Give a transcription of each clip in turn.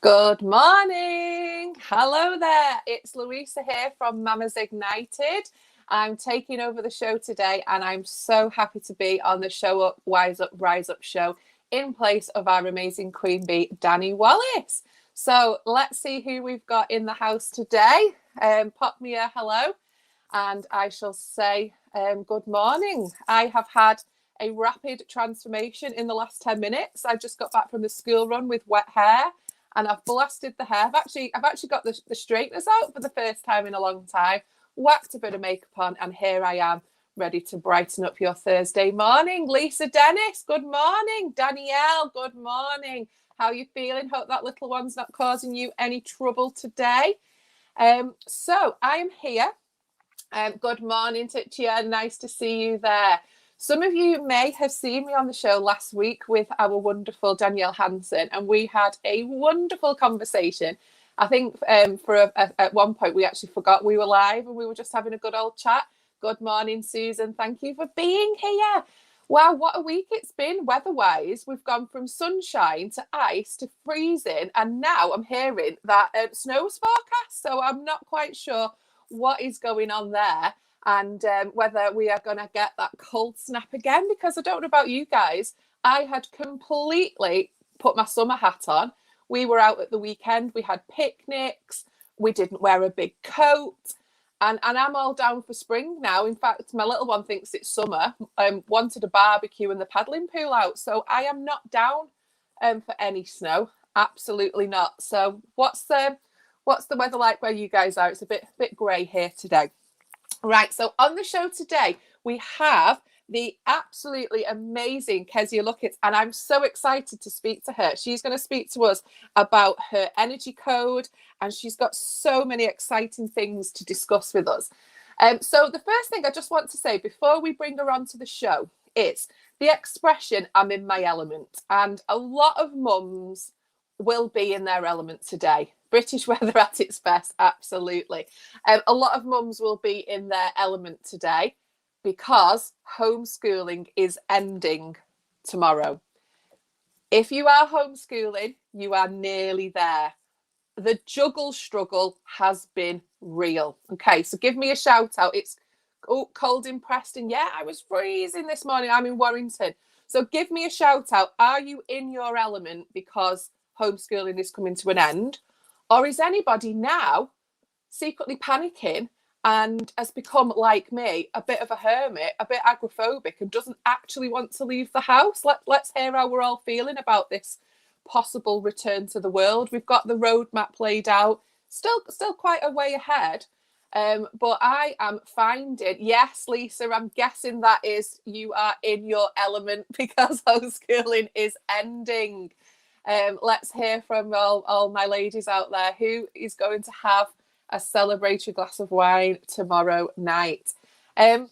Good morning. Hello there. It's Louisa here from Mamas Ignited. I'm taking over the show today and I'm so happy to be on the Show Up, Wise Up, Rise Up show in place of our amazing Queen Bee, Dani Wallace. So let's see who we've got in the house today. Pop me a hello and I shall say good morning. I have had a rapid transformation in the last 10 minutes. I just got back from the school run with wet hair. And I've blasted the hair. I've actually got the straighteners out for the first time in a long time, whacked a bit of makeup on, and here I am, ready to brighten up your Thursday morning. Lisa Dennis, good morning. Danielle, good morning. How are you feeling? Hope that little one's not causing you any trouble today. So I'm here. Good morning, Titia. Nice to see you there. Some of you may have seen me on the show last week with our wonderful Danielle Hansen, and we had a wonderful conversation. I think at one point we actually forgot we were live and we were just having a good old chat. Good morning, Susan. Thank you for being here. Wow, what a week it's been weather-wise. We've gone from sunshine to ice to freezing, and now I'm hearing that snow's forecast, so I'm not quite sure what is going on there. And whether we are going to get that cold snap again, because I don't know about you guys, I had completely put my summer hat on. We were out at the weekend, we had picnics, we didn't wear a big coat, and I'm all down for spring now. In fact, my little one thinks it's summer, wanted a barbecue and the paddling pool out, so I am not down for any snow, absolutely not. So what's the weather like where you guys are? It's a bit grey here today. Right, so on the show today, we have the absolutely amazing Kezia Luckett, and I'm so excited to speak to her. She's going to speak to us about her energy code, and she's got so many exciting things to discuss with us. So the first thing I just want to say before we bring her onto the show is the expression, I'm in my element, and a lot of mums will be in their element today. British weather at its best, absolutely. A lot of mums will be in their element today because homeschooling is ending tomorrow. If you are homeschooling, you are nearly there. The juggle struggle has been real. Okay, so give me a shout out. It's cold in Preston. Yeah, I was freezing this morning. I'm in Warrington. So give me a shout out. Are you in your element because homeschooling is coming to an end? Or is anybody now secretly panicking and has become, like me, a bit of a hermit, a bit agoraphobic, and doesn't actually want to leave the house? Let's hear how we're all feeling about this possible return to the world. We've got the roadmap laid out, still quite a way ahead. But I am finding, yes, Lisa, I'm guessing that is you are in your element because homeschooling is ending. Let's hear from all my ladies out there. Who is going to have a celebratory glass of wine tomorrow night? I'm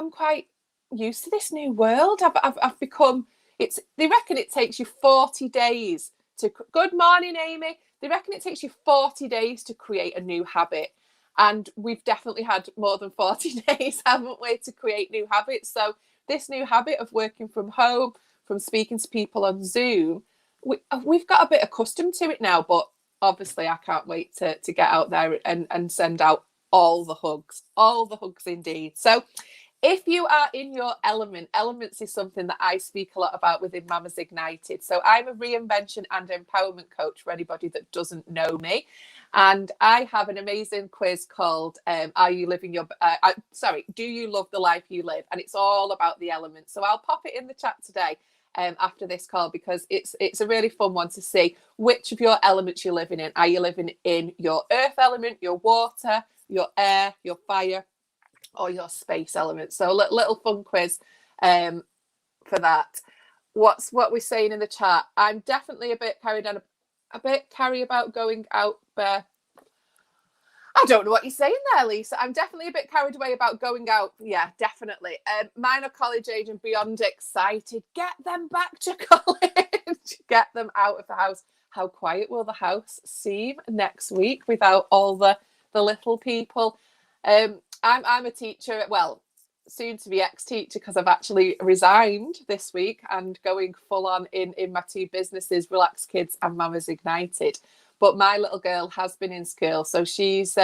quite used to this new world. I've become. They reckon it takes you 40 days to. Good morning, Amy. They reckon it takes you 40 days to create a new habit, and we've definitely had more than 40 days, haven't we, to create new habits? So this new habit of working from home, from speaking to people on Zoom, we've got a bit accustomed to it now, but obviously I can't wait to get out there and send out all the hugs indeed. So if you are in your element, elements is something that I speak a lot about within Mamas Ignited. So I'm a reinvention and empowerment coach for anybody that doesn't know me. And I have an amazing quiz called do you love the life you live? And it's all about the elements. So I'll pop it in the chat today after this call, because it's a really fun one to see which of your elements you're living in. Are you living in your earth element, your water, your air, your fire, or your space element? So little fun quiz for that. What we're saying in the chat? I'm definitely a bit carry about going out there. I don't know what you're saying there, Lisa. I'm definitely a bit carried away about going out. Yeah, definitely. Mine are college age and beyond excited. Get them back to college. Get them out of the house. How quiet will the house seem next week without all the little people? I'm a teacher. Well, soon to be ex-teacher, because I've actually resigned this week and going full on in my two businesses, Relax Kids and Mamas Ignited. But my little girl has been in school, so she's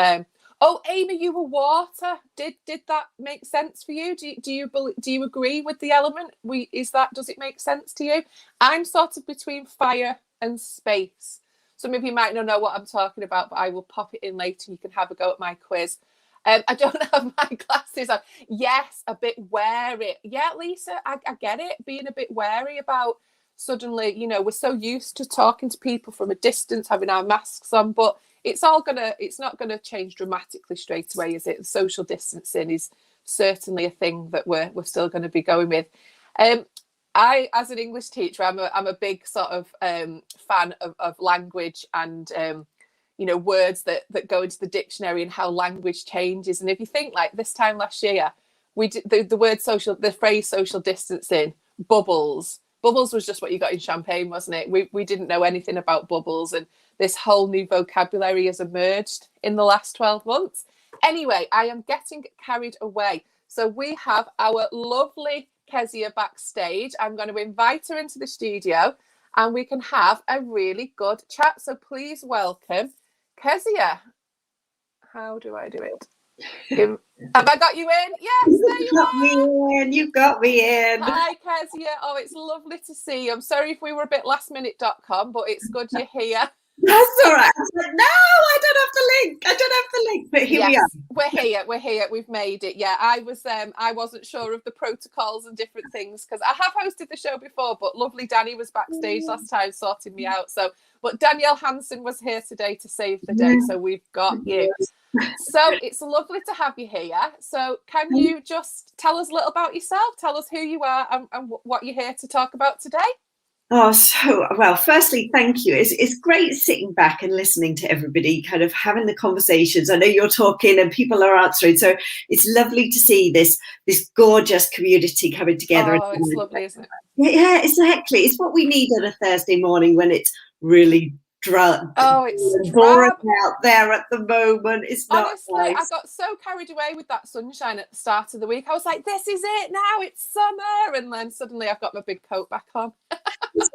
oh, Amy, you were water. Did that make sense for you? Do you agree with the element? Does it make sense to you? I'm sort of between fire and space. Some of you might not know what I'm talking about, but I will pop it in later. You can have a go at my quiz. I don't have my glasses on. Yes, a bit wary. Yeah, Lisa, I get it. Being a bit wary about suddenly, we're so used to talking to people from a distance, having our masks on, but it's not gonna change dramatically straight away, is it? Social distancing is certainly a thing that we're still going to be going with. I, as an English teacher, I'm a big sort of fan of language and words that go into the dictionary and how language changes. And if you think, like, this time last year, we did the phrase social distancing, bubbles was just what you got in champagne, wasn't it? We didn't know anything about bubbles, and this whole new vocabulary has emerged in the last 12 months. Anyway, I am getting carried away. So we have our lovely Kezia backstage. I'm going to invite her into the studio and we can have a really good chat. So please welcome Kezia. How do I do it? Have I got you in? Yes, there you are. You got me in. Hi, Kezia. Oh, it's lovely to see you. I'm sorry if we were a bit lastminute.com, but it's good you're here. That's all right. I was like, no, I don't have the link. But here we are. We're here. We've made it. Yeah, I wasn't sure of the protocols and different things, because I have hosted the show before, but lovely Dani was backstage last time sorting me out. So, but Danielle Hansen was here today to save the day. So we've got you. So it's lovely to have you here. So can you just tell us a little about yourself? Tell us who you are and what you're here to talk about today. Oh, so, well, firstly, thank you. It's great sitting back and listening to everybody, kind of having the conversations. I know you're talking and people are answering. So it's lovely to see this gorgeous community coming together. Oh, it's lovely, isn't it? Yeah, exactly. It's what we need on a Thursday morning when it's really drab. Oh, it's boring out there at the moment. It's not honestly nice. I got so carried away with that sunshine at the start of the week. I was like, this is it now, it's summer, and then suddenly I've got my big coat back on. It's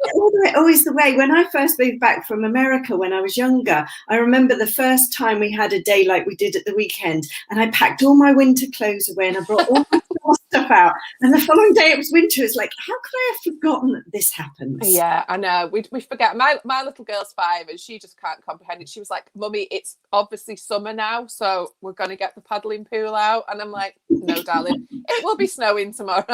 always the way. When I first moved back from America when I was younger, I remember the first time we had a day like we did at the weekend, and I packed all my winter clothes away and I brought all my stuff out, and the following day it was winter. It's like, how could I have forgotten that this happens? Yeah, I know. We forget. My little girl's 5 and she just can't comprehend it. She was like, Mummy, it's obviously summer now, so we're going to get the paddling pool out. And I'm like, no, darling, it will be snowing tomorrow.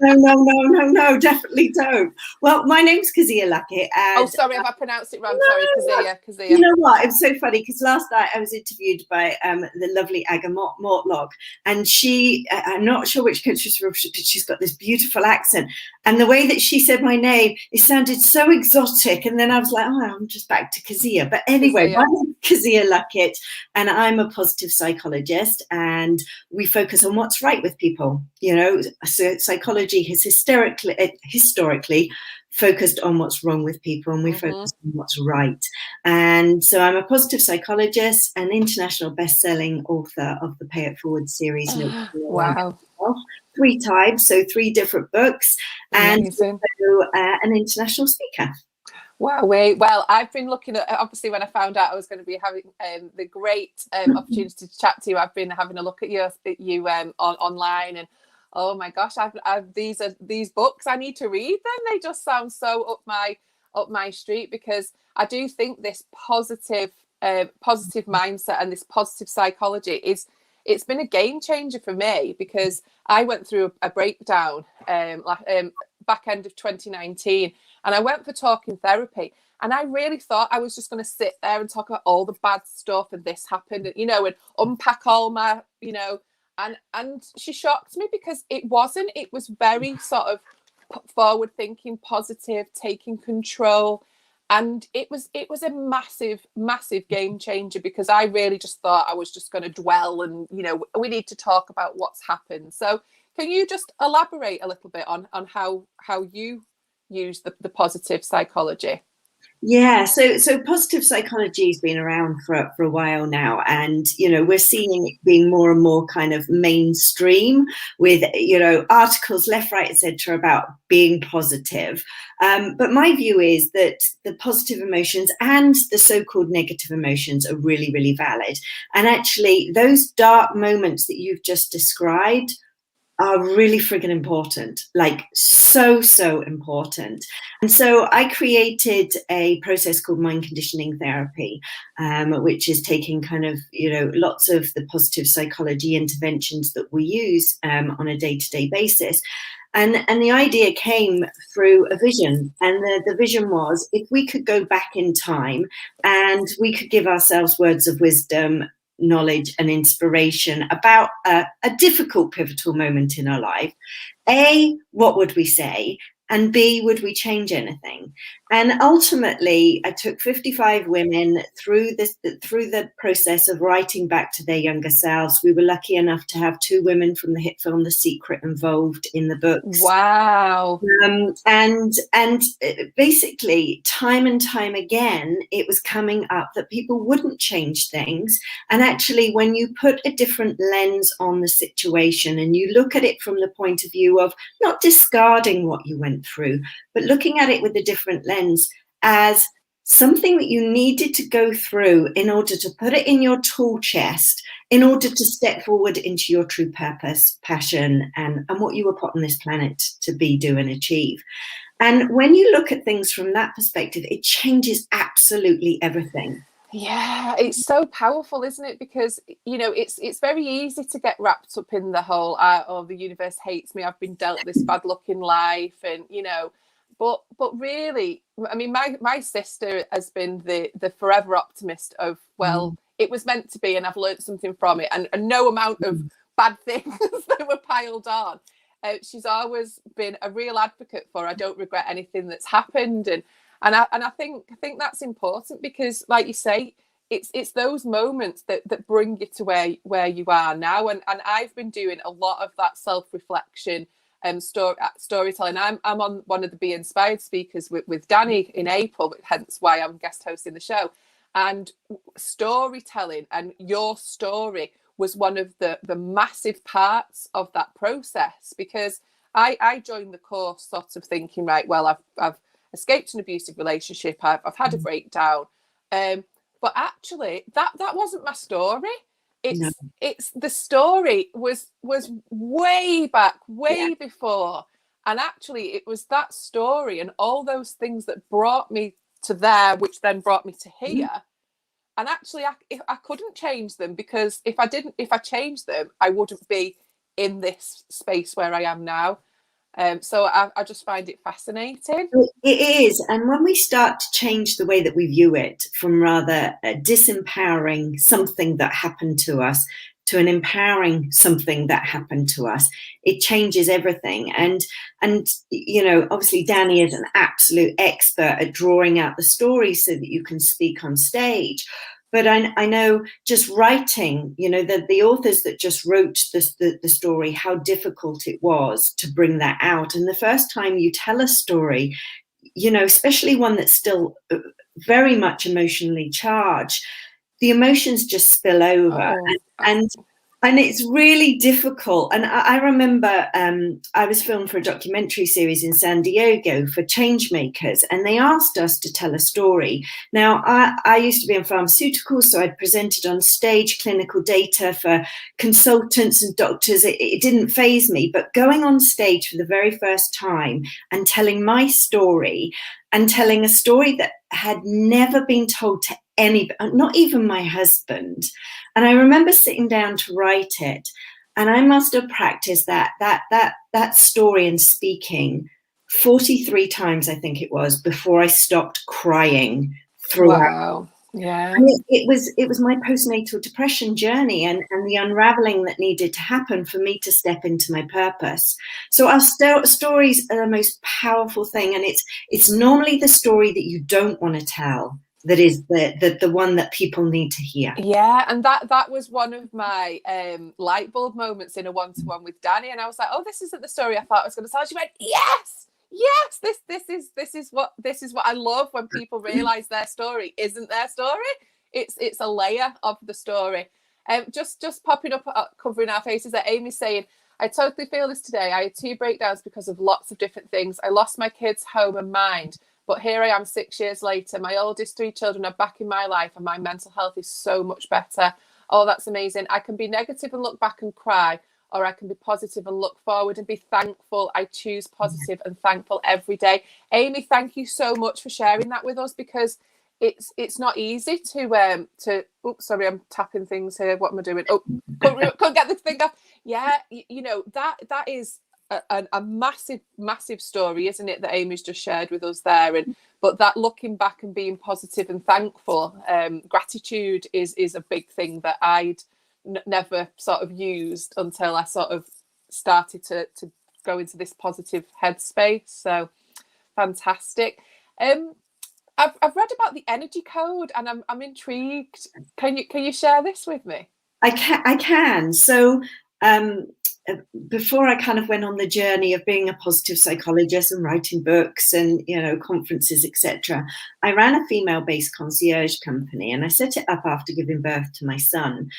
No, definitely don't. Well, my name's Kezia Luckett. Oh, sorry if I pronounced it wrong. Sorry, Kezia. You know what? It was so funny because last night I was interviewed by the lovely Aga Mortlock, and I'm not sure which country she's from, but she's got this beautiful accent. And the way that she said my name, it sounded so exotic. And then I was like, oh, I'm just back to Kezia. But anyway, my name's Kezia Luckett, and I'm a positive psychologist, and we focus on what's right with people. So psychology has historically focused on what's wrong with people, and we focus on what's right. And so I'm a positive psychologist, an international best-selling author of the Pay It Forward series. Wow. 3 times, so 3 different books, and also an international speaker. Wow. Well, I've been looking at, obviously when I found out I was going to be having the great opportunity to chat to you, I've been having a look at you online, and oh my gosh, I've these books, I need to read them. They just sound so up my street, because I do think this positive mindset and this positive psychology it's been a game changer for me, because I went through a breakdown back end of 2019, and I went for talking therapy, and I really thought I was just going to sit there and talk about all the bad stuff and this happened, and unpack all my and she shocked me, because it was very sort of forward thinking, positive, taking control. And it was a massive game changer, because I really just thought I was just going to dwell and, we need to talk about what's happened. So can you just elaborate a little bit on how you use the positive psychology? Yeah, so positive psychology has been around for a while now, and we're seeing it being more and more kind of mainstream with articles left, right, etc. about being positive. But my view is that the positive emotions and the so-called negative emotions are really, really valid, and actually those dark moments that you've just described are really friggin' important, like so important. And so I created a process called mind conditioning therapy, which is taking kind of, lots of the positive psychology interventions that we use on a day-to-day basis. And the idea came through a vision. And the vision was, if we could go back in time and we could give ourselves words of wisdom, knowledge and inspiration about a difficult pivotal moment in our life, A, what would we say? And B, would we change anything? And ultimately, I took 55 women through the process of writing back to their younger selves. We were lucky enough to have 2 women from the hit film The Secret involved in the books. Wow. And basically, time and time again, it was coming up that people wouldn't change things. And actually, when you put a different lens on the situation and you look at it from the point of view of not discarding what you went through, but looking at it with a different lens as something that you needed to go through in order to put it in your tool chest, in order to step forward into your true purpose, passion, and what you were put on this planet to be, do, and achieve. And when you look at things from that perspective, it changes absolutely everything. Yeah, it's so powerful, isn't it? Because it's very easy to get wrapped up in the whole oh, the universe hates me, I've been dealt this bad luck in life, and but really, I mean, my sister has been the forever optimist of, well, it was meant to be and I've learned something from it, and no amount of bad things that were piled on. She's always been a real advocate for, I don't regret anything that's happened, and I think that's important, because, like you say, it's those moments that bring you to where you are now, and I've been doing a lot of that self-reflection storytelling. I'm on one of the Be Inspired speakers with Dani in April, hence why I'm guest hosting the show. And storytelling and your story was one of the massive parts of that process, because I joined the course sort of thinking, right, well, I've escaped an abusive relationship, I've had a breakdown, but actually that wasn't my story. It's the story was way back, before, and actually it was that story and all those things that brought me to there, which then brought me to here. And actually I couldn't change them, because if I changed them, I wouldn't be in this space where I am now. So I just find it fascinating. It is. And when we start to change the way that we view it from rather disempowering something that happened to us to an empowering something that happened to us, it changes everything. And obviously Dani is an absolute expert at drawing out the stories so that you can speak on stage. But I know just writing, the authors that just wrote the story, how difficult it was to bring that out. And the first time you tell a story, especially one that's still very much emotionally charged, the emotions just spill over. And it's really difficult. And I remember I was filmed for a documentary series in San Diego for Changemakers, and they asked us to tell a story. Now, I used to be in pharmaceuticals, so I'd presented on stage clinical data for consultants and doctors. It didn't faze me, but going on stage for the very first time and telling my story, and telling a story that had never been told to anybody, not even my husband. And I remember sitting down to write it, and I must have practiced that story and speaking 43 times, I think it was, before I stopped crying throughout. Wow. Yeah. And it was my postnatal depression journey and the unraveling that needed to happen for me to step into my purpose. So our stories are the most powerful thing, and it's normally the story that you don't want to tell that is the one that people need to hear. Yeah, and that was one of my light bulb moments in a one-to-one with Dani, and I was like, oh, this isn't the story I thought I was going to tell. She went, yes, yes, this is what I love, when people realize their story isn't their story. It's a layer of the story. Just popping up, covering our faces there. Amy's saying, I totally feel this today. I had 2 breakdowns because of lots of different things. I lost my kids, home and mind. But here I am 6 years later. My oldest 3 children are back in my life and my mental health is so much better. Oh, that's amazing. I can be negative and look back and cry, or I can be positive and look forward and be thankful. I choose positive and thankful every day. Amy, thank you so much for sharing that with us, because it's not easy to oops, sorry, I'm tapping things here. What am I doing? Oh, couldn't get the thing off. Yeah, you know, that is a massive story, isn't it, that Amy's just shared with us there. And but that looking back and being positive and thankful, gratitude is a big thing that I'd never sort of used until I sort of started to go into this positive headspace. So fantastic. I've read about the energy code and I'm intrigued. Can you share this with me? I can. So before I kind of went on the journey of being a positive psychologist and writing books and, you know, conferences, etc., I ran a female-based concierge company, and I set it up after giving birth to my son,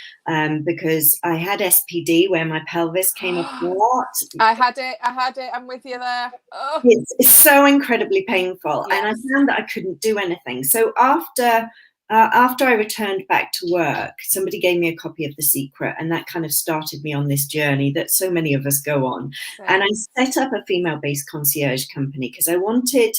because I had SPD where my pelvis came apart. I had it. I'm with you there. Oh. It's so incredibly painful. Yes. And I found that I couldn't do anything. So after I returned back to work, somebody gave me a copy of The Secret, and that kind of started me on this journey that so many of us go on. Right. And I set up a female-based concierge company because I wanted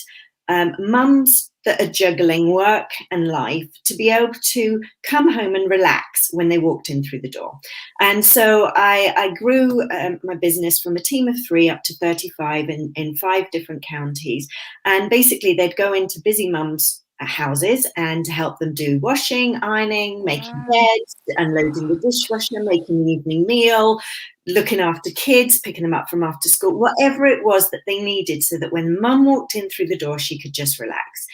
mums that are juggling work and life to be able to come home and relax when they walked in through the door. And so I grew my business from a team of 3 up to 35 in 5 different counties. And basically they'd go into busy mums' houses and help them do washing, ironing, making beds, unloading the dishwasher, making the evening meal, looking after kids, picking them up from after school, whatever it was that they needed, so that when mum walked in through the door, she could just relax.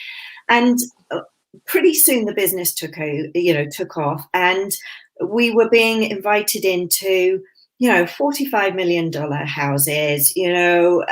And pretty soon the business took off, and we were being invited into, you know, $45 million houses, you know,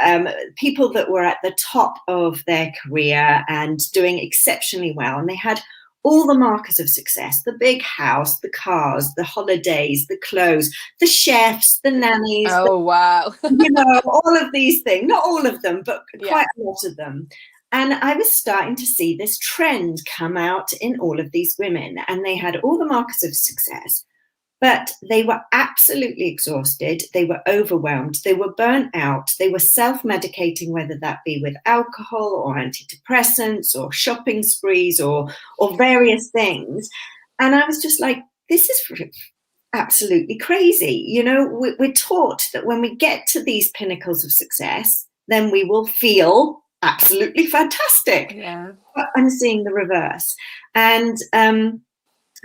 people that were at the top of their career and doing exceptionally well. And they had all the markers of success: the big house, the cars, the holidays, the clothes, the chefs, the nannies. Oh, wow. You know, all of these things, not all of them, but quite a lot of them. And I was starting to see this trend come out in all of these women, and they had all the markers of success, but they were absolutely exhausted. They were overwhelmed. They were burnt out. They were self-medicating, whether that be with alcohol or antidepressants or shopping sprees or various things. And I was just like, this is absolutely crazy. You know, we're taught that when we get to these pinnacles of success, then we will feel absolutely fantastic. Yeah. But I'm seeing the reverse. And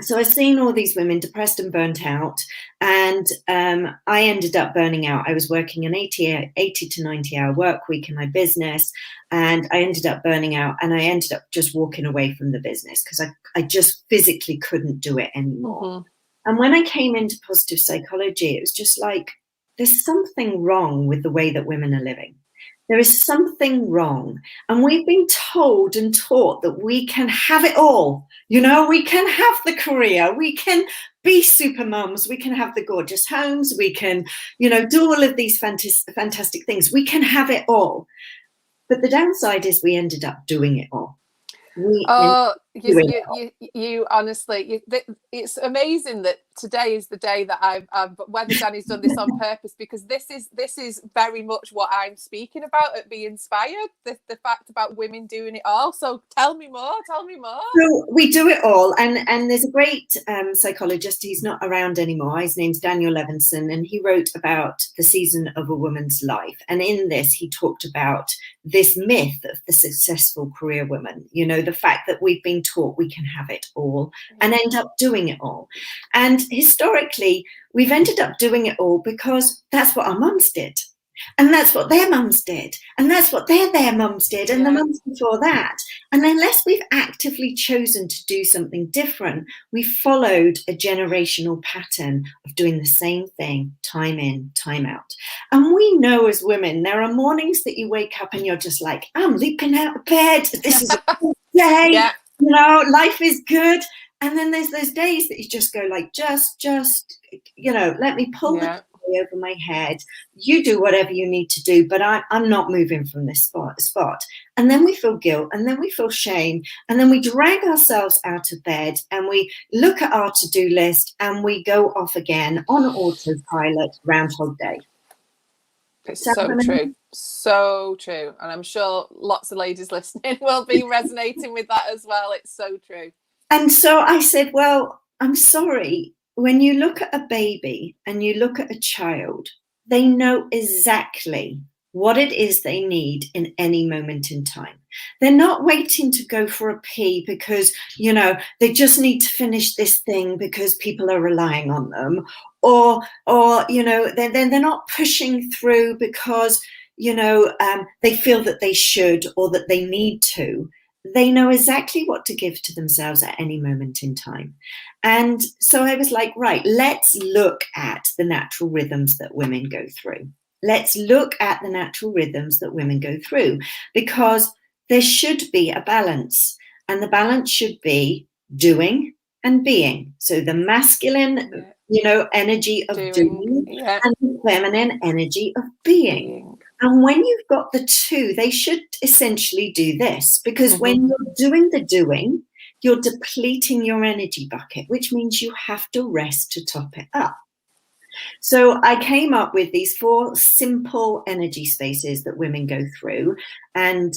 so I've seen all these women depressed and burnt out, and I ended up burning out. I was working an 80 to 90-hour work week in my business, and I ended up burning out, and I ended up just walking away from the business because I just physically couldn't do it anymore. Mm-hmm. And when I came into positive psychology, it was just like, there's something wrong with the way that women are living. There is something wrong. And we've been told and taught that we can have it all. You know, we can have the career, we can be super mums, we can have the gorgeous homes, we can, you know, do all of these fantastic things. We can have it all. But the downside is we ended up doing it all. You honestly, it's amazing that today is the day that but whether Dani's done this on purpose, because this is very much what I'm speaking about at Be Inspired, the fact about women doing it all. So tell me more. So we do it all, and there's a great psychologist, he's not around anymore, his name's Daniel Levinson, and he wrote about the season of a woman's life, and in this he talked about this myth of the successful career woman, you know, the fact that we've been taught we can have it all and end up doing it all. And historically, we've ended up doing it all because that's what our mums did. And that's what their mums did. And that's what their mums did. And the mums before that. And unless we've actively chosen to do something different, we followed a generational pattern of doing the same thing time in, time out. And we know as women, there are mornings that you wake up and you're just like, I'm leaping out of bed. This is a good day. Yeah. You know, life is good. And then there's those days that you just go like, just, you know, let me pull the tray over my head. You do whatever you need to do, but I'm not moving from this spot. And then we feel guilt, and then we feel shame, and then we drag ourselves out of bed and we look at our to-do list and we go off again on autopilot, Groundhog Day. It's so true. So true. And I'm sure lots of ladies listening will be resonating with that as well. It's so true. And so I said, well, I'm sorry. When you look at a baby and you look at a child, they know exactly what it is they need in any moment in time. They're not waiting to go for a pee because, you know, they just need to finish this thing because people are relying on them. Or you know, they're not pushing through because, you know, they feel that they should or that they need to. They know exactly what to give to themselves at any moment in time. And so I was like, right, let's look at the natural rhythms that women go through. Let's look at the natural rhythms that women go through, because there should be a balance, and the balance should be doing and being. So the masculine, you know, energy of doing and the feminine energy of being. And when you've got the two, they should essentially do this, because when you're doing the doing, you're depleting your energy bucket, which means you have to rest to top it up. So I came up with these 4 simple energy spaces that women go through. And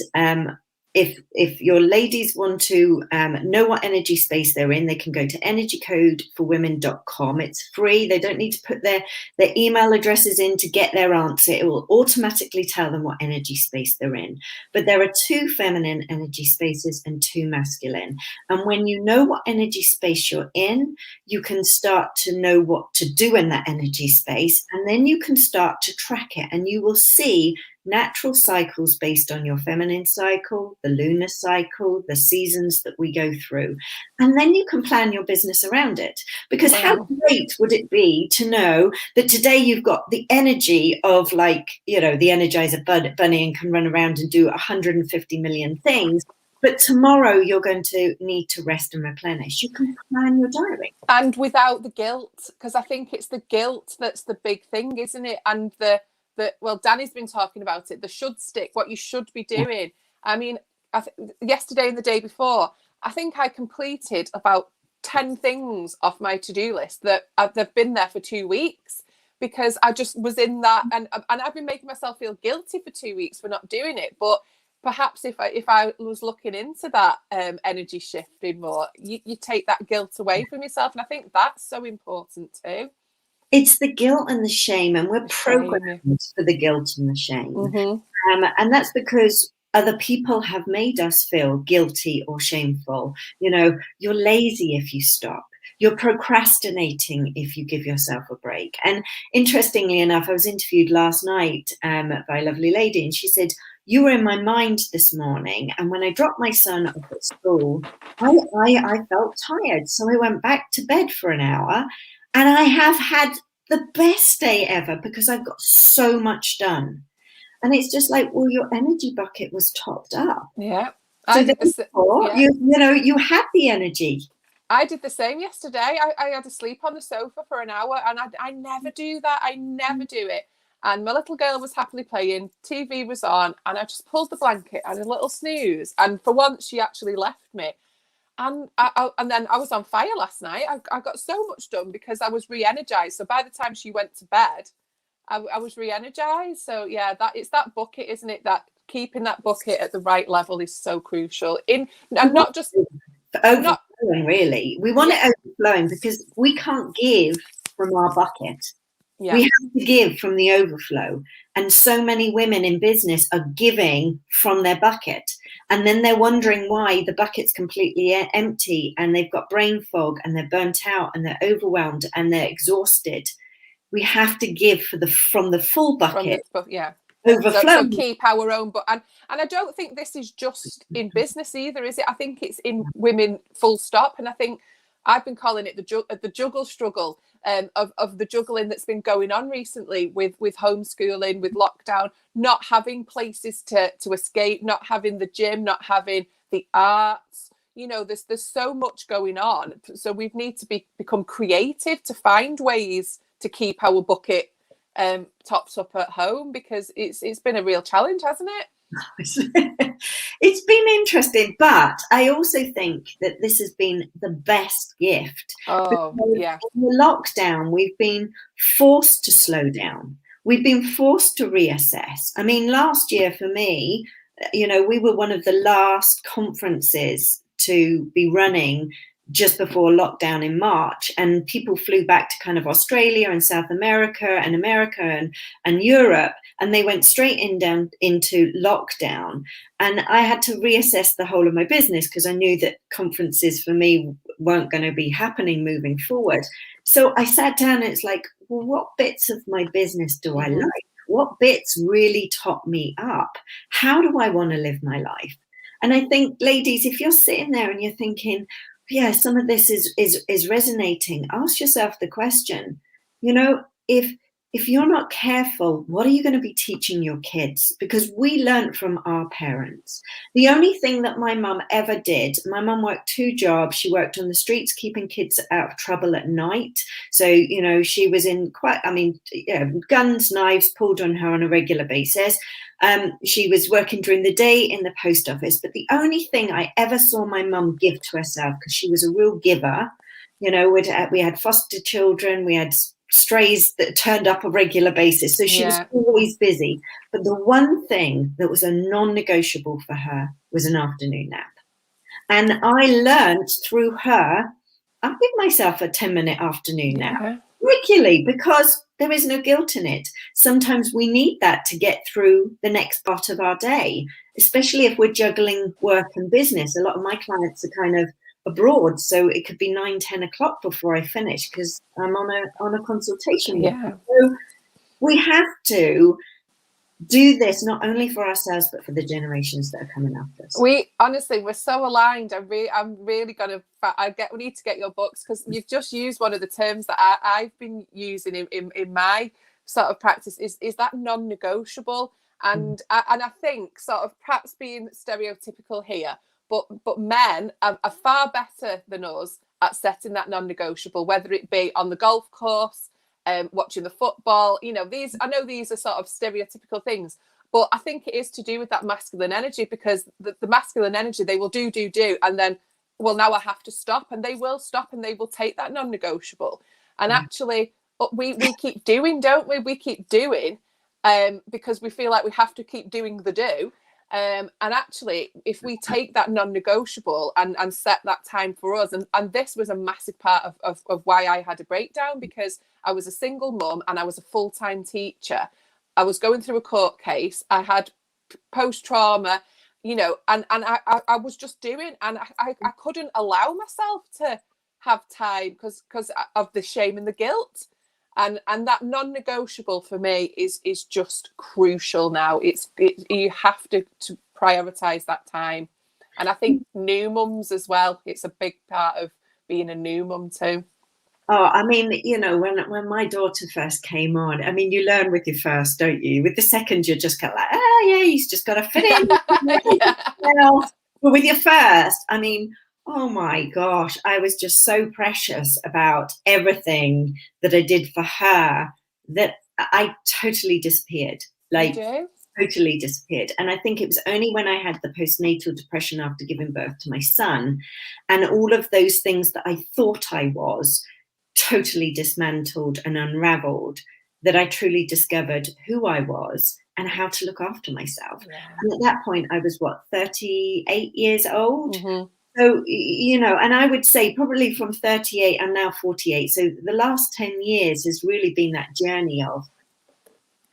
if your ladies want to know what energy space they're in, they can go to energycodeforwomen.com. It's free. They don't need to put their email addresses in to get their answer. It will automatically tell them what energy space they're in. But there are 2 feminine energy spaces and 2 masculine. And when you know what energy space you're in, you can start to know what to do in that energy space. And then you can start to track it, and you will see natural cycles based on your feminine cycle, the lunar cycle, the seasons that we go through. And then you can plan your business around it. Because how great would it be to know that today you've got the energy of, like, you know, the Energizer Bunny and can run around and do 150 million things. But tomorrow you're going to need to rest and replenish. You can plan your diary. And without the guilt, because I think it's the guilt that's the big thing, isn't it? And well, Dani's been talking about it, the should stick, what you should be doing. I mean, yesterday and the day before, I think I completed about 10 things off my to-do list that they've been there for 2 weeks, because I just was in that, and I've been making myself feel guilty for 2 weeks for not doing it. But perhaps if I was looking into that energy shifting more, you take that guilt away from yourself. And I think that's so important too. It's the guilt and the shame, and we're programmed for the guilt and the shame. And that's because other people have made us feel guilty or shameful. You know, you're lazy if you stop. You're procrastinating if you give yourself a break. And interestingly enough, I was interviewed last night by a lovely lady, and she said, you were in my mind this morning, and when I dropped my son off at school, I felt tired. So I went back to bed for an hour. And I have had the best day ever because I've got so much done. And it's just like, well, your energy bucket was topped up. Yeah. So therefore, you know, you had the energy. I did the same yesterday. I had to sleep on the sofa for an hour, and I never do that. I never do it. And my little girl was happily playing, TV was on, and I just pulled the blanket and a little snooze. And for once, she actually left me. And then I was on fire last night. I got so much done because I was re-energized. So by the time she went to bed, I was re-energized. So yeah, it's that bucket, isn't it? That keeping that bucket at the right level is so crucial. And not just overflowing, really. We want it overflowing because we can't give from our bucket. Yeah. We have to give from the overflow. And so many women in business are giving from their bucket. And then they're wondering why the bucket's completely empty, and they've got brain fog, and they're burnt out, and they're overwhelmed, and they're exhausted. We have to give from the full bucket. Overflow. So keep our own, and I don't think this is just in business either, is it? I think it's in women full stop. And I think I've been calling it the juggle struggle. of the juggling that's been going on recently with homeschooling, with lockdown, not having places to escape, not having the gym, not having the arts. You know, there's so much going on. So we need to become creative to find ways to keep our bucket topped up at home, because it's been a real challenge, hasn't it? It's been interesting, but I also think that this has been the best gift. Oh, yeah. In the lockdown, we've been forced to slow down. We've been forced to reassess. I mean, last year for me, you know, we were one of the last conferences to be running just before lockdown in March, and people flew back to kind of Australia and South America and Europe, and they went straight into lockdown. And I had to reassess the whole of my business, because I knew that conferences for me weren't going to be happening moving forward. So I sat down and it's like, well, what bits of my business do I like? What bits really top me up? How do I want to live my life? And I think, ladies, if you're sitting there and you're thinking, yeah, some of this is resonating, ask yourself the question, you know, if you're not careful, what are you going to be teaching your kids? Because we learned from our parents. The only thing that my mum ever did, my mum worked 2 jobs. She worked on the streets, keeping kids out of trouble at night. So, you know, she was in guns, knives pulled on her on a regular basis. She was working during the day in the post office. But the only thing I ever saw my mum give to herself, because she was a real giver, you know, we had foster children, we had strays that turned up a regular basis. So she was always busy. But the one thing that was a non-negotiable for her was an afternoon nap. And I learned through her, I'll give myself a 10-minute afternoon nap regularly, because there is no guilt in it. Sometimes we need that to get through the next part of our day, especially if we're juggling work and business. A lot of my clients are kind of abroad, so it could be 9-10 o'clock before I finish, because I'm on a consultation. So we have to do this not only for ourselves but for the generations that are coming after us. We're so aligned. I'm really gonna we need to get your books, because you've just used one of the terms that I've been using in my sort of practice is that non-negotiable. And I think, sort of perhaps being stereotypical here, but men are far better than us at setting that non-negotiable, whether it be on the golf course, watching the football. You know, I know these are sort of stereotypical things, but I think it is to do with that masculine energy, because the masculine energy, they will do, and then, well, now I have to stop, and they will stop, and they will take that non-negotiable. And actually, we keep doing, don't we? We keep doing because we feel like we have to keep doing the do. And actually, if we take that non-negotiable and set that time for us, and this was a massive part of why I had a breakdown, because I was a single mum and I was a full-time teacher. I was going through a court case. I had post-trauma, you know, and I was just doing, and I couldn't allow myself to have time because of the shame and the guilt. And that non-negotiable for me is just crucial now. You have to prioritize that time. And I think new mums as well, it's a big part of being a new mum too. Oh, I mean, you know, when my daughter first came on, I mean, you learn with your first, don't you? With the second, you're just kind of like, oh yeah, he's just got to fit in. But with your first, I mean, oh my gosh, I was just so precious about everything that I did for her that I totally disappeared. Like, totally disappeared. And I think it was only when I had the postnatal depression after giving birth to my son, and all of those things that I thought I was totally dismantled and unraveled, that I truly discovered who I was and how to look after myself. And at that point, I was 38 years old. So, you know, and I would say probably from 38, I'm now 48. So the last 10 years has really been that journey of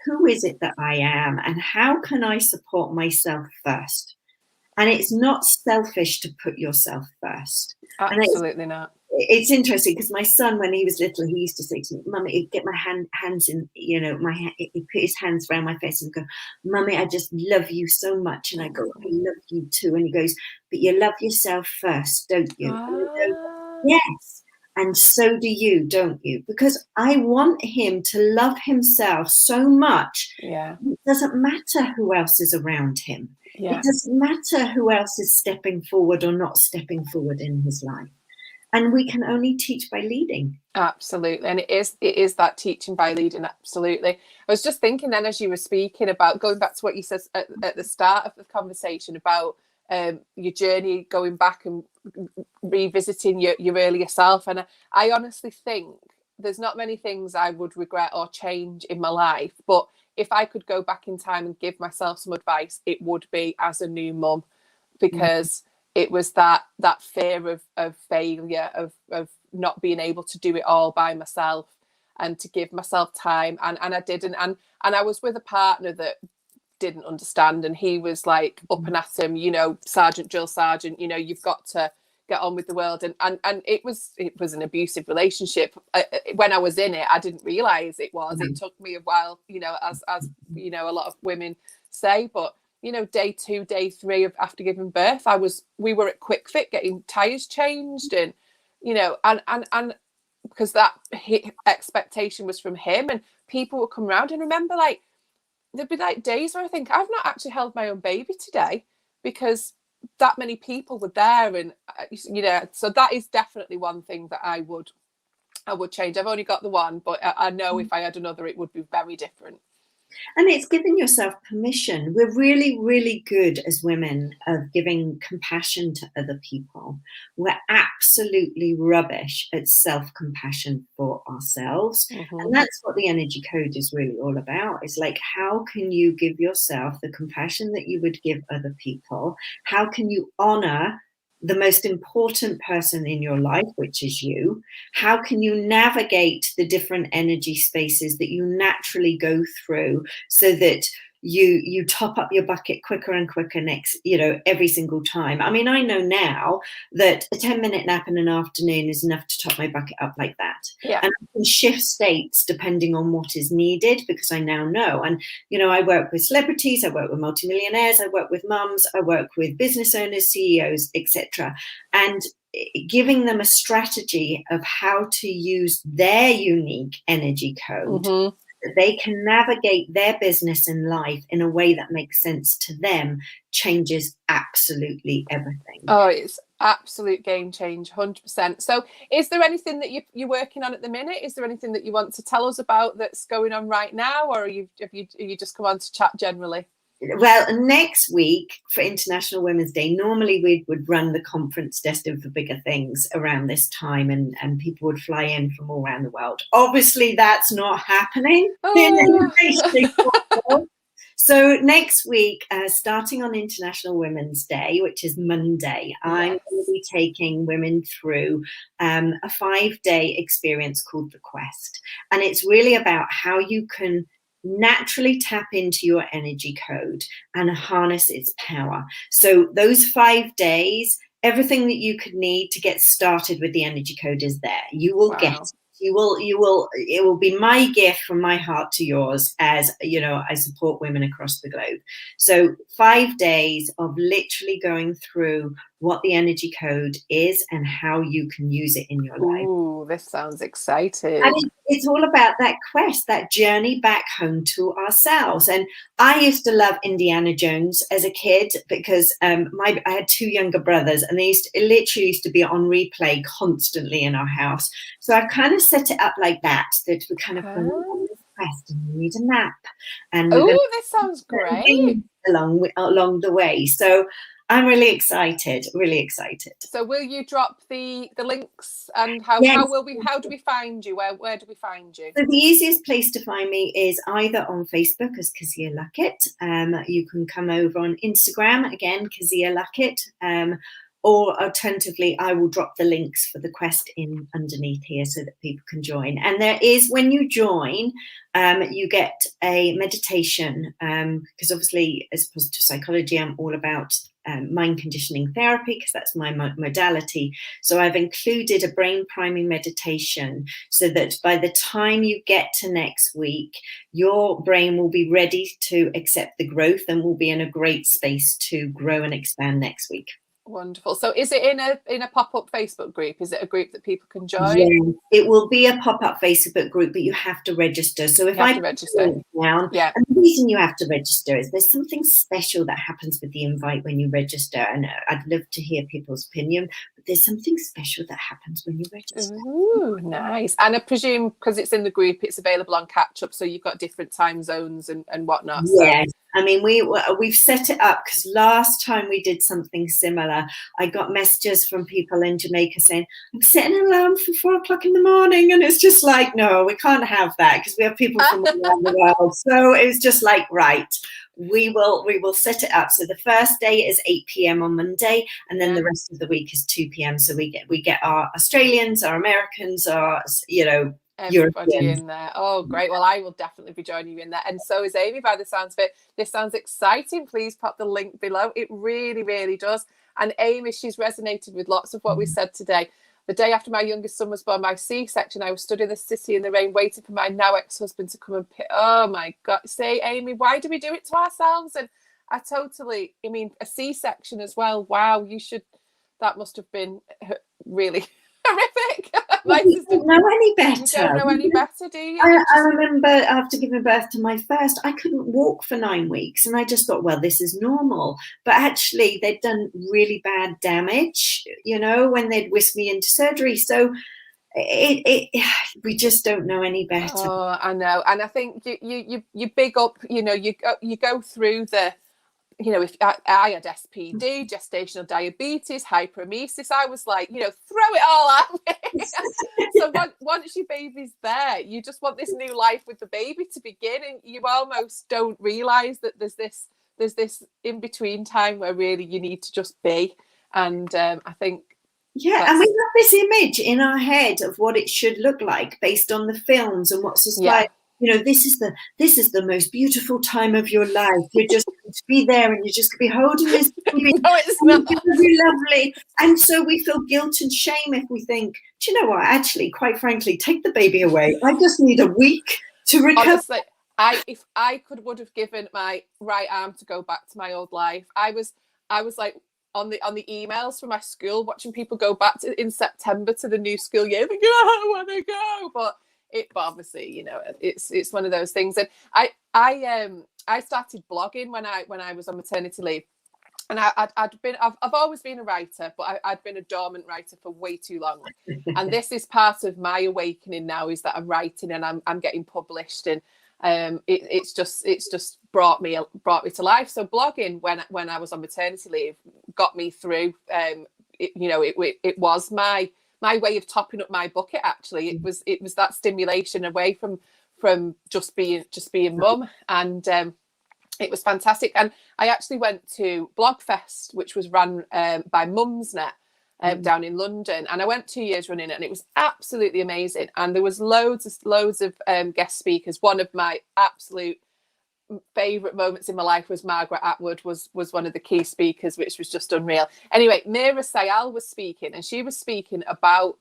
who is it that I am and how can I support myself first? And it's not selfish to put yourself first. Absolutely not. It's interesting because my son, when he was little, he used to say to me, Mummy, he'd get my hands in, you know, he'd put his hands around my face and go, Mummy, I just love you so much. And I go, I love you too. And he goes, but you love yourself first, don't you? And I go, yes. And so do you, don't you? Because I want him to love himself so much. Yeah. It doesn't matter who else is around him. Yeah. It doesn't matter who else is stepping forward or not stepping forward in his life. And we can only teach by leading. Absolutely. And it is that teaching by leading. Absolutely. I was just thinking then, as you were speaking about, going back to what you said at the start of the conversation about your journey, going back and revisiting your earlier self. And I honestly think there's not many things I would regret or change in my life. But if I could go back in time and give myself some advice, it would be as a new mum, because it was that fear of failure, of not being able to do it all by myself, and to give myself time. And I didn't. And I was with a partner that didn't understand, and he was like up and at him, you know, Sergeant Drill Sergeant, you know, you've got to get on with the world. And it was an abusive relationship. When I was in it, I didn't realize it was. It took me a while, you know, as you know, a lot of women say. But you know, day 2, day 3 of after giving birth, we were at Quick Fit getting tires changed, and you know, and because that expectation was from him, and people would come around. And remember, like, there'd be like days where I think I've not actually held my own baby today, because that many people were there. And you know, so that is definitely one thing that I would change. I've only got the one, but I know if I had another, it would be very different. And it's giving yourself permission. We're really, really good as women of giving compassion to other people. We're absolutely rubbish at self-compassion for ourselves. And that's what the energy code is really all about. It's like, how can you give yourself the compassion that you would give other people? How can you honor the most important person in your life, which is you? How can you navigate the different energy spaces that you naturally go through so that you top up your bucket quicker and quicker every single time? I mean, I know now that a 10-minute nap in an afternoon is enough to top my bucket up like that. Yeah. And I can shift states depending on what is needed, because I now know. And, you know, I work with celebrities, I work with multimillionaires, I work with mums, I work with business owners, CEOs, etc. And giving them a strategy of how to use their unique energy code, that they can navigate their business and life in a way that makes sense to them, changes absolutely everything. Oh, it's absolute game change, 100%. So is there anything that you're working on at the minute? Is there anything that you want to tell us about that's going on right now, or are you just come on to chat generally? Well, next week for International Women's Day, normally we would run the conference Destined for Bigger Things around this time, and people would fly in from all around the world. Obviously, that's not happening. So next week, starting on International Women's Day, which is Monday, I'm going to be taking women through a 5-day experience called The Quest. And it's really about how you can naturally tap into your energy code and harness its power. So those 5 days, everything that you could need to get started with the energy code is there. You will get it. It will be my gift from my heart to yours, as you know, I support women across the globe. So 5 days of literally going through what the energy code is and how you can use it in your life. Ooh, this sounds exciting. And it's all about that quest, that journey back home to ourselves. And I used to love Indiana Jones as a kid, because I had 2 younger brothers, and they literally used to be on replay constantly in our house. So I kind of set it up like that we kind of go on this quest, and we need a nap. And this sounds great. Along the way. So I'm really excited, really excited. So will you drop the links, and how do we find you? Where do we find you? So the easiest place to find me is either on Facebook as Kezia Luckett. You can come over on Instagram, again, Kezia Luckett. Or alternatively, I will drop the links for the quest in underneath here so that people can join. And there is, when you join, you get a meditation, because obviously as positive psychology, I'm all about mind conditioning therapy, because that's my modality. So I've included a brain priming meditation so that by the time you get to next week, your brain will be ready to accept the growth and will be in a great space to grow and expand next week. Wonderful. So is it in a pop-up Facebook group? Is it a group that people can join? Yeah, it will be a pop-up Facebook group, but you have to register. So if You have I to register. Down, Yeah. and the reason you have to register is there's something special that happens with the invite when you register, and I'd love to hear people's opinion, but there's something special that happens when you register. Ooh, nice. And I presume because it's in the group, it's available on catch up, so you've got different time zones and whatnot. Yes. So. I mean, we've set it up because last time we did something similar, I got messages from people in Jamaica saying, I'm setting an alarm for 4 o'clock in the morning. And it's just like, no, we can't have that because we have people from all around the world. So it was just like, right, we will set it up. So the first day is 8 p.m. on Monday, and then the rest of the week is 2 p.m. So we get our Australians, our Americans, our, everybody Europeans in there. Oh, great. Well, I will definitely be joining you in there. And so is Amy, by the sounds of it. This sounds exciting. Please pop the link below. It really, really does. And Amy, she's resonated with lots of what we said today. The day after my youngest son was born by C-section, I was stood in the city in the rain waiting for my now ex-husband to come and pick. Oh, my God. Say, Amy, why do we do it to ourselves? And I mean, a C-section as well. Wow, that must have been really horrific. You don't know any better. You don't know any better, do you? I remember after giving birth to my first, I couldn't walk for 9 weeks, and I just thought, well, this is normal. But actually, they'd done really bad damage, when they'd whisked me into surgery. So we just don't know any better. Oh, I know, and I think you big up. You go through the. If I had SPD, gestational diabetes, hyperemesis, I was like, throw it all at me. So once your baby's there, you just want this new life with the baby to begin, and you almost don't realise that there's this in between time where really you need to just be. And I think. Yeah, and we have this image in our head of what it should look like based on the films and what society. This is the most beautiful time of your life. You're just going to be there, and you're just going to be holding this baby. No, it's not. It's going to be lovely. And so we feel guilt and shame if we think, do you know what? Actually, quite frankly, take the baby away. I just need a week to recover. Honestly, if I would have given my right arm to go back to my old life. I was like on the emails from my school, watching people go back in September to the new school year, thinking, I want to go, but obviously, it's one of those things. And I started blogging when I was on maternity leave, and I've always been a writer, but I'd been a dormant writer for way too long. And this is part of my awakening now, is that I'm writing and I'm getting published, and it's just brought me to life. So blogging when I was on maternity leave got me through. It was my way of topping up my bucket. Actually, it was that stimulation away from just being mum, and it was fantastic. And I actually went to Blogfest, which was run by Mumsnet down in London, and I went 2 years running it, and it was absolutely amazing. And there was loads of guest speakers. One of my absolute favorite moments in my life was Margaret Atwood was one of the key speakers, which was just unreal. Anyway, Meera Syal was speaking, and she was speaking about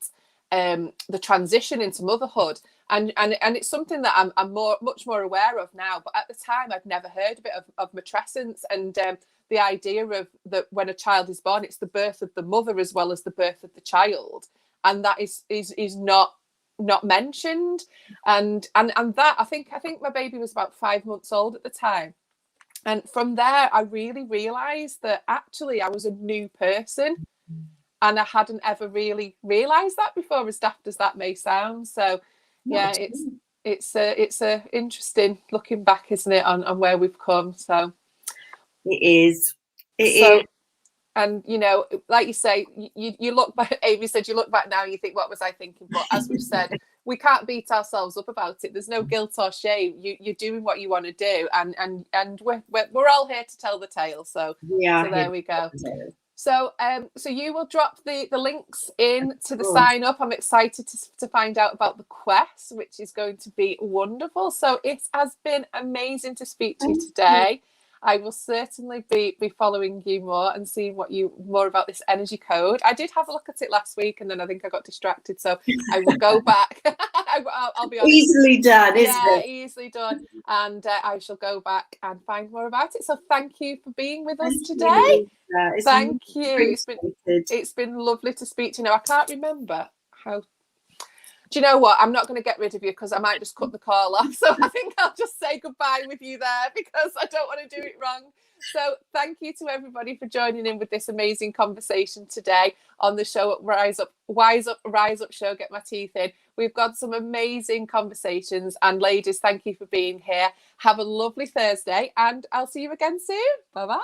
the transition into motherhood, and it's something that I'm much more aware of now, but at the time I'd never heard a bit of matrescence, and the idea of that when a child is born, it's the birth of the mother as well as the birth of the child, and that is not mentioned, and that I think my baby was about 5 months old at the time, and from there I really realized that actually I was a new person, and I hadn't ever really realized that before, as daft as that may sound. So yeah, it's a interesting looking back, isn't it, on where we've come. So it is. And like you say, you look back. Amy said you look back now and you think, what was I thinking? But as we've said, we can't beat ourselves up about it. There's no guilt or shame. You're doing what you want to do, and we're all here to tell the tale. So there we go. So you will drop the links in to the sign up. I'm excited to find out about the quest, which is going to be wonderful. So it has been amazing to speak to you today. I will certainly be following you more and seeing more about this energy code. I did have a look at it last week, and then I think I got distracted, so I will go back. I I'll be honest. Easily done, isn't Yeah, it? easily done. And I shall go back and find more about it. So thank you for being with us Thank today. you, Louisa. Thank you. Appreciated. It's been lovely to speak to you. Now, I can't remember how. Do you know what? I'm not going to get rid of you because I might just cut the call off. So I think I'll just say goodbye with you there because I don't want to do it wrong. So thank you to everybody for joining in with this amazing conversation today on the show at Rise Up, Rise Up show. Get my teeth in. We've got some amazing conversations. And ladies, thank you for being here. Have a lovely Thursday and I'll see you again soon. Bye-bye.